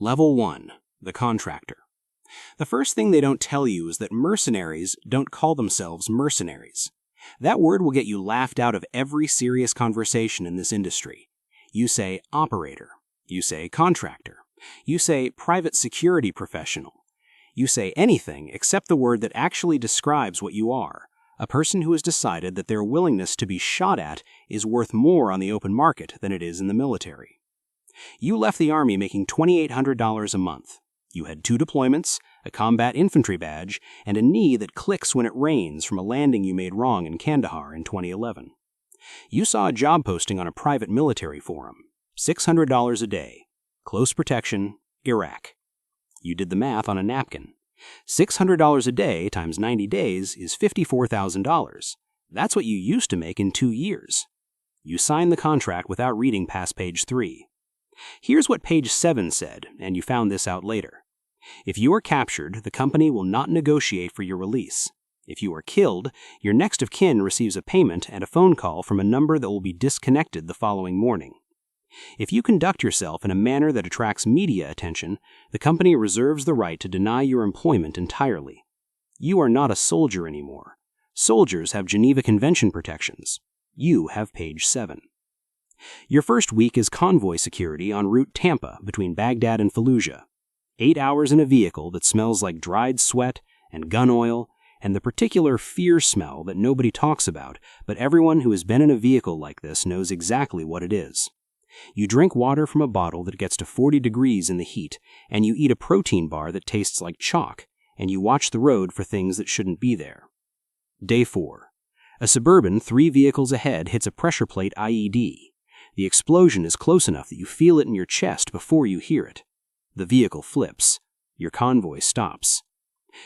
Level 1. The contractor. The first thing they don't tell you is that mercenaries don't call themselves mercenaries. That word will get you laughed out of every serious conversation in this industry. You say operator. You say contractor. You say private security professional. You say anything except the word that actually describes what you are, a person who has decided that their willingness to be shot at is worth more on the open market than it is in the military. You left the Army making $2,800 a month. You had 2 deployments, a combat infantry badge, and a knee that clicks when it rains from a landing you made wrong in Kandahar in 2011. You saw a job posting on a private military forum. $600 a day. Close protection, Iraq. You did the math on a napkin. $600 a day times 90 days is $54,000. That's what you used to make in 2 years. You signed the contract without reading past page 3. Here's what page 7 said, and you found this out later. If you are captured, the company will not negotiate for your release. If you are killed, your next of kin receives a payment and a phone call from a number that will be disconnected the following morning. If you conduct yourself in a manner that attracts media attention, the company reserves the right to deny your employment entirely. You are not a soldier anymore. Soldiers have Geneva Convention protections. You have page 7. Your first week is convoy security en route Tampa between Baghdad and Fallujah. 8 hours in a vehicle that smells like dried sweat and gun oil and the particular fear smell that nobody talks about, but everyone who has been in a vehicle like this knows exactly what it is. You drink water from a bottle that gets to 40 degrees in the heat, and you eat a protein bar that tastes like chalk, and you watch the road for things that shouldn't be there. Day 4. A Suburban 3 vehicles ahead hits a pressure plate IED. The explosion is close enough that you feel it in your chest before you hear it. The vehicle flips. Your convoy stops.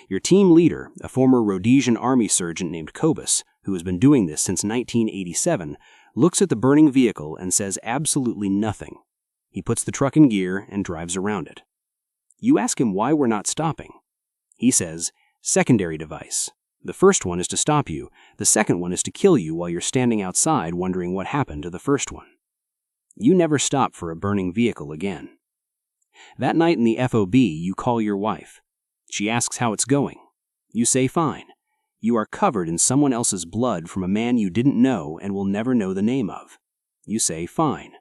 Your team leader, a former Rhodesian army sergeant named Kobus, who has been doing this since 1987, looks at the burning vehicle and says absolutely nothing. He puts the truck in gear and drives around it. You ask him why we're not stopping. He says, secondary device. The first one is to stop you. The second one is to kill you while you're standing outside wondering what happened to the first one. You never stop for a burning vehicle again. That night in the FOB, you call your wife. She asks how it's going. You say fine. You are covered in someone else's blood from a man you didn't know and will never know the name of. You say fine.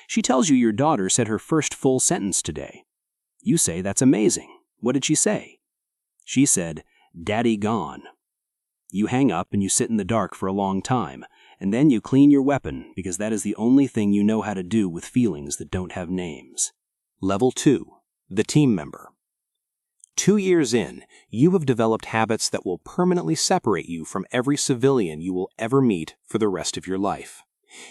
She tells you your daughter said her first full sentence today. You say that's amazing. What did she say? She said, "Daddy gone." You hang up and you sit in the dark for a long time, and then you clean your weapon because that is the only thing you know how to do with feelings that don't have names. Level 2. The team member. 2 years in, you have developed habits that will permanently separate you from every civilian you will ever meet for the rest of your life.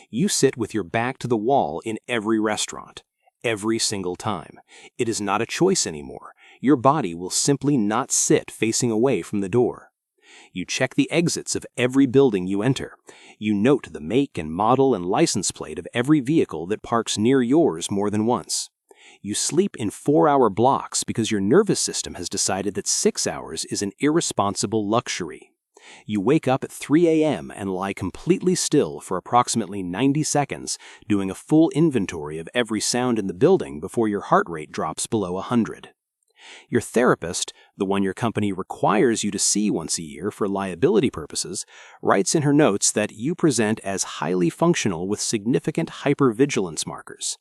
You sit with your back to the wall in every restaurant, every single time. It is not a choice anymore. Your body will simply not sit facing away from the door. You check the exits of every building you enter. You note the make and model and license plate of every vehicle that parks near yours more than once. You sleep in 4-hour blocks because your nervous system has decided that 6 hours is an irresponsible luxury. You wake up at 3 a.m. and lie completely still for approximately 90 seconds, doing a full inventory of every sound in the building before your heart rate drops below 100. Your therapist, the one your company requires you to see once a year for liability purposes, writes in her notes that you present as highly functional with significant hypervigilance markers.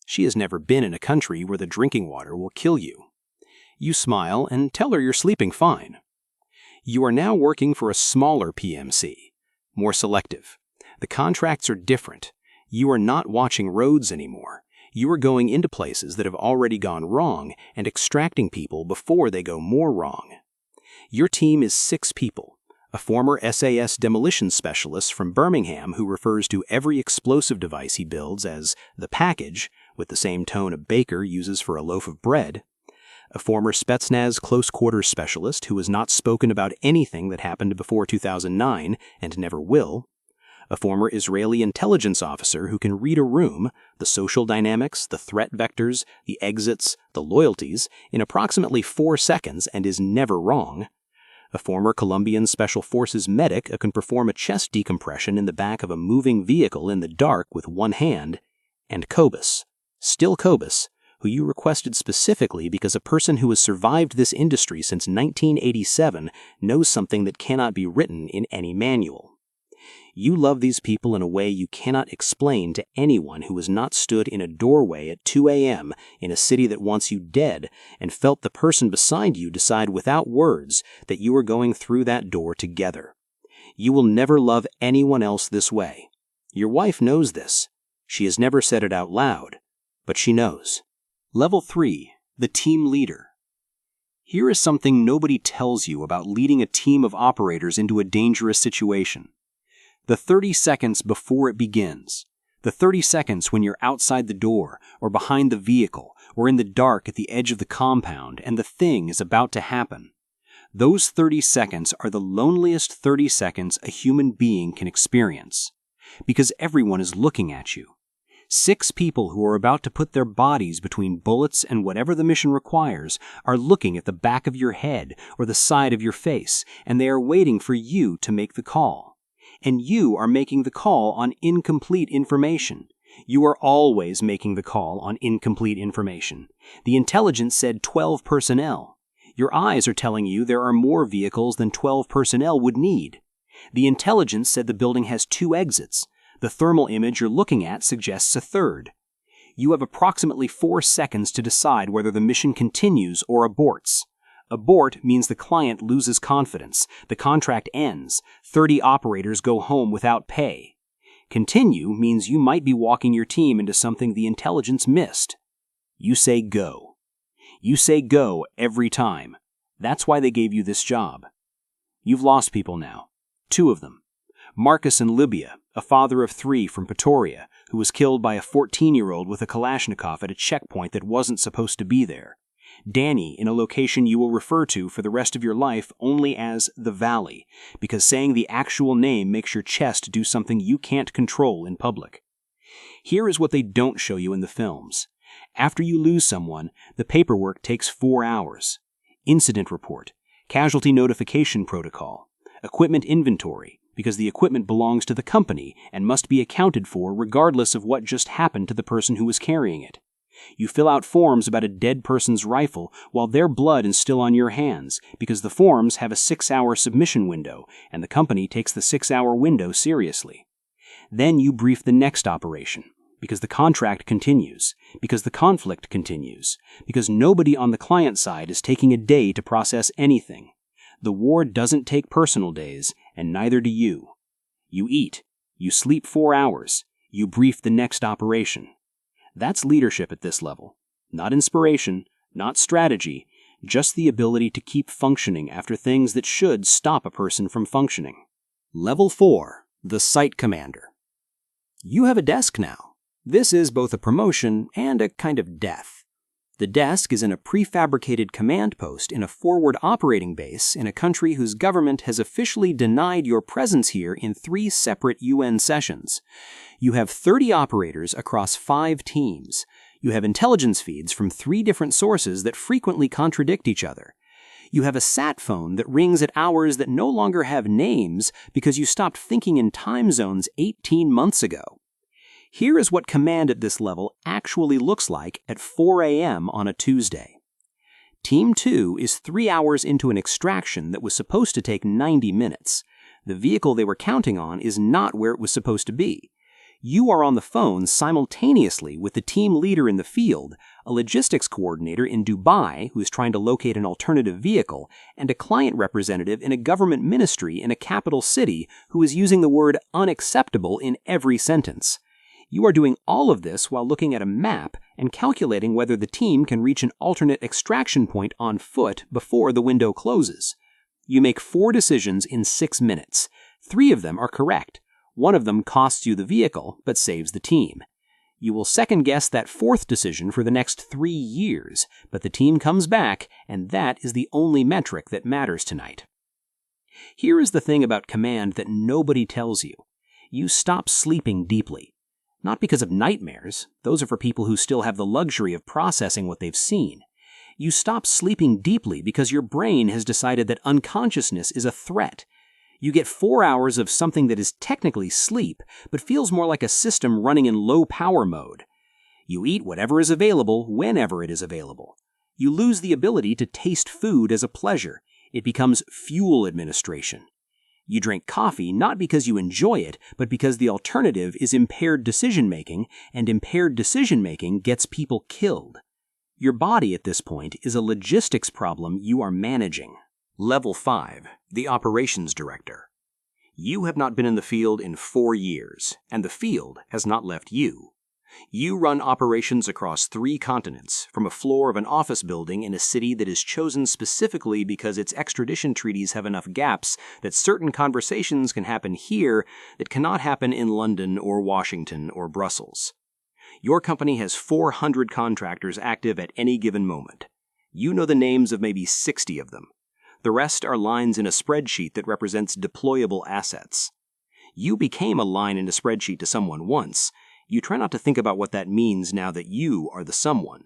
She has never been in a country where the drinking water will kill you. You smile and tell her you're sleeping fine. You are now working for a smaller PMC, more selective. The contracts are different. You are not watching roads anymore. You are going into places that have already gone wrong and extracting people before they go more wrong. Your team is 6 people. A former SAS demolition specialist from Birmingham who refers to every explosive device he builds as the package, with the same tone a baker uses for a loaf of bread. A former Spetsnaz close-quarters specialist who has not spoken about anything that happened before 2009 and never will. A former Israeli intelligence officer who can read a room, the social dynamics, the threat vectors, the exits, the loyalties, in approximately 4 seconds and is never wrong. A former Colombian Special Forces medic who can perform a chest decompression in the back of a moving vehicle in the dark with one hand. And Kobus, still Kobus, who you requested specifically because a person who has survived this industry since 1987 knows something that cannot be written in any manual. You love these people in a way you cannot explain to anyone who has not stood in a doorway at 2 a.m. in a city that wants you dead and felt the person beside you decide without words that you are going through that door together. You will never love anyone else this way. Your wife knows this. She has never said it out loud, but she knows. Level 3. The team leader. Here is something nobody tells you about leading a team of operators into a dangerous situation. The 30 seconds before it begins. The 30 seconds when you're outside the door, or behind the vehicle, or in the dark at the edge of the compound, and the thing is about to happen. Those 30 seconds are the loneliest 30 seconds a human being can experience. Because everyone is looking at you. 6 people who are about to put their bodies between bullets and whatever the mission requires are looking at the back of your head or the side of your face, and they are waiting for you to make the call. And you are making the call on incomplete information. You are always making the call on incomplete information. The intelligence said 12 personnel. Your eyes are telling you there are more vehicles than 12 personnel would need. The intelligence said the building has 2 exits. The thermal image you're looking at suggests a third. You have approximately 4 seconds to decide whether the mission continues or aborts. Abort means the client loses confidence, the contract ends, 30 operators go home without pay. Continue means you might be walking your team into something the intelligence missed. You say go. You say go every time. That's why they gave you this job. You've lost people now. 2 of them. Marcus in Libya, a father of 3 from Pretoria, who was killed by a 14-year-old with a Kalashnikov at a checkpoint that wasn't supposed to be there. Danny in a location you will refer to for the rest of your life only as the Valley, because saying the actual name makes your chest do something you can't control in public. Here is what they don't show you in the films. After you lose someone, the paperwork takes 4 hours. Incident report, casualty notification protocol, equipment inventory, because the equipment belongs to the company and must be accounted for regardless of what just happened to the person who was carrying it. You fill out forms about a dead person's rifle while their blood is still on your hands, because the forms have a 6-hour submission window, and the company takes the 6-hour window seriously. Then you brief the next operation, because the contract continues, because the conflict continues, because nobody on the client side is taking a day to process anything. The war doesn't take personal days, and neither do you. You eat, you sleep 4 hours, you brief the next operation. That's leadership at this level. Not inspiration, not strategy, just the ability to keep functioning after things that should stop a person from functioning. Level 4. The Site Commander. You have a desk now. This is both a promotion and a kind of death. The desk is in a prefabricated command post in a forward operating base in a country whose government has officially denied your presence here in 3 separate UN sessions. You have 30 operators across 5 teams. You have intelligence feeds from 3 different sources that frequently contradict each other. You have a sat phone that rings at hours that no longer have names because you stopped thinking in time zones 18 months ago. Here is what command at this level actually looks like at 4 a.m. on a Tuesday. Team 2 is 3 hours into an extraction that was supposed to take 90 minutes. The vehicle they were counting on is not where it was supposed to be. You are on the phone simultaneously with the team leader in the field, a logistics coordinator in Dubai who is trying to locate an alternative vehicle, and a client representative in a government ministry in a capital city who is using the word unacceptable in every sentence. You are doing all of this while looking at a map and calculating whether the team can reach an alternate extraction point on foot before the window closes. You make 4 decisions in 6 minutes. 3 of them are correct. 1 of them costs you the vehicle, but saves the team. You will second-guess that 4th decision for the next 3 years, but the team comes back, and that is the only metric that matters tonight. Here is the thing about command that nobody tells you. You stop sleeping deeply. Not because of nightmares. Those are for people who still have the luxury of processing what they've seen. You stop sleeping deeply because your brain has decided that unconsciousness is a threat. You get 4 hours of something that is technically sleep, but feels more like a system running in low-power mode. You eat whatever is available whenever it is available. You lose the ability to taste food as a pleasure. It becomes fuel administration. You drink coffee not because you enjoy it, but because the alternative is impaired decision-making, and impaired decision-making gets people killed. Your body at this point is a logistics problem you are managing. Level 5, the Operations Director. You have not been in the field in 4 years, and the field has not left you. You run operations across 3 continents, from a floor of an office building in a city that is chosen specifically because its extradition treaties have enough gaps that certain conversations can happen here that cannot happen in London or Washington or Brussels. Your company has 400 contractors active at any given moment. You know the names of maybe 60 of them. The rest are lines in a spreadsheet that represents deployable assets. You became a line in a spreadsheet to someone once. You try not to think about what that means now that you are the someone.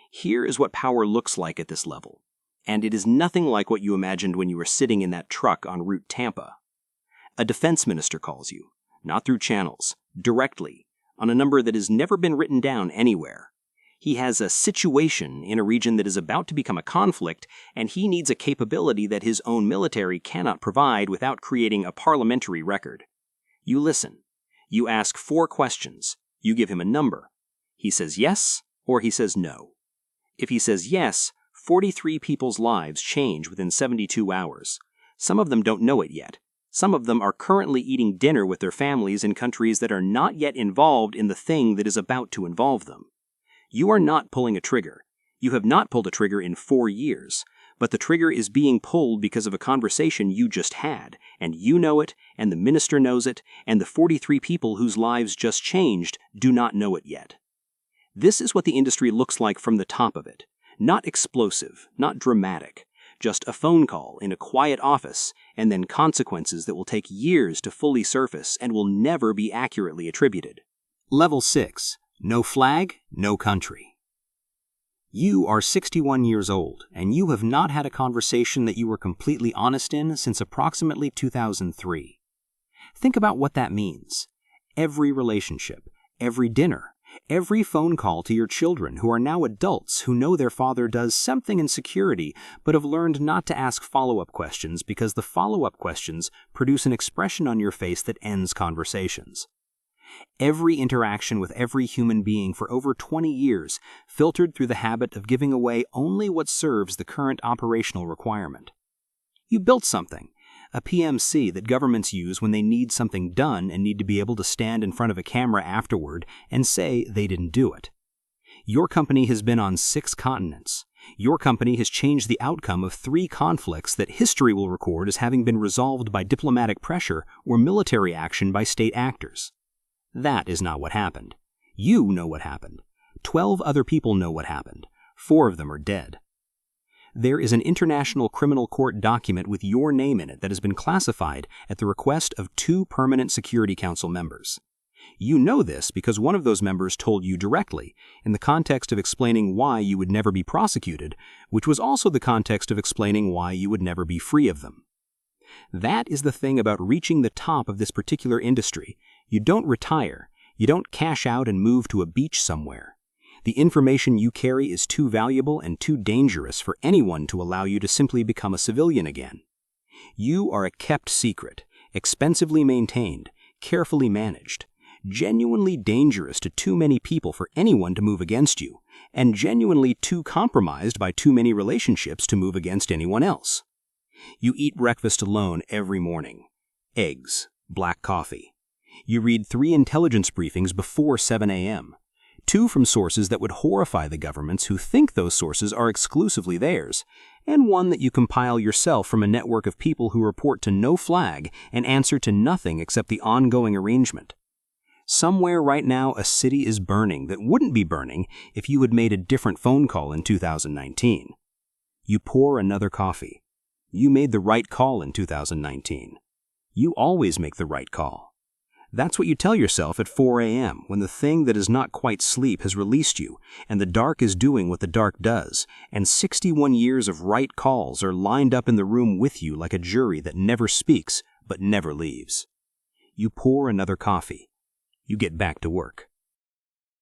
Here is what power looks like at this level, and it is nothing like what you imagined when you were sitting in that truck en route Tampa. A defense minister calls you, not through channels, directly, on a number that has never been written down anywhere. He has a situation in a region that is about to become a conflict, and he needs a capability that his own military cannot provide without creating a parliamentary record. You listen. You ask 4 questions. You give him a number. He says yes, or he says no. If he says yes, 43 people's lives change within 72 hours. Some of them don't know it yet. Some of them are currently eating dinner with their families in countries that are not yet involved in the thing that is about to involve them. You are not pulling a trigger. You have not pulled a trigger in 4 years, but the trigger is being pulled because of a conversation you just had, and you know it, and the minister knows it, and the 43 people whose lives just changed do not know it yet. This is what the industry looks like from the top of it. Not explosive, not dramatic, just a phone call in a quiet office, and then consequences that will take years to fully surface and will never be accurately attributed. Level 6. No flag, no country. You are 61 years old, and you have not had a conversation that you were completely honest in since approximately 2003. Think about what that means. Every relationship, every dinner, every phone call to your children who are now adults who know their father does something in security but have learned not to ask follow-up questions because the follow-up questions produce an expression on your face that ends conversations. Every interaction with every human being for over 20 years filtered through the habit of giving away only what serves the current operational requirement. You built something, a PMC that governments use when they need something done and need to be able to stand in front of a camera afterward and say they didn't do it. Your company has been on 6 continents. Your company has changed the outcome of 3 conflicts that history will record as having been resolved by diplomatic pressure or military action by state actors. That is not what happened. You know what happened. 12 other people know what happened. 4 of them are dead. There is an International Criminal Court document with your name in it that has been classified at the request of 2 permanent Security Council members. You know this because one of those members told you directly, in the context of explaining why you would never be prosecuted, which was also the context of explaining why you would never be free of them. That is the thing about reaching the top of this particular industry. You don't retire. You don't cash out and move to a beach somewhere. The information you carry is too valuable and too dangerous for anyone to allow you to simply become a civilian again. You are a kept secret, expensively maintained, carefully managed, genuinely dangerous to too many people for anyone to move against you, and genuinely too compromised by too many relationships to move against anyone else. You eat breakfast alone every morning. Eggs, black coffee. You read 3 intelligence briefings before 7 a.m., 2 from sources that would horrify the governments who think those sources are exclusively theirs, and 1 that you compile yourself from a network of people who report to no flag and answer to nothing except the ongoing arrangement. Somewhere right now a city is burning that wouldn't be burning if you had made a different phone call in 2019. You pour another coffee. You made the right call in 2019. You always make the right call. That's what you tell yourself at 4 a.m. when the thing that is not quite sleep has released you, and the dark is doing what the dark does, and 61 years of right calls are lined up in the room with you like a jury that never speaks but never leaves. You pour another coffee. You get back to work.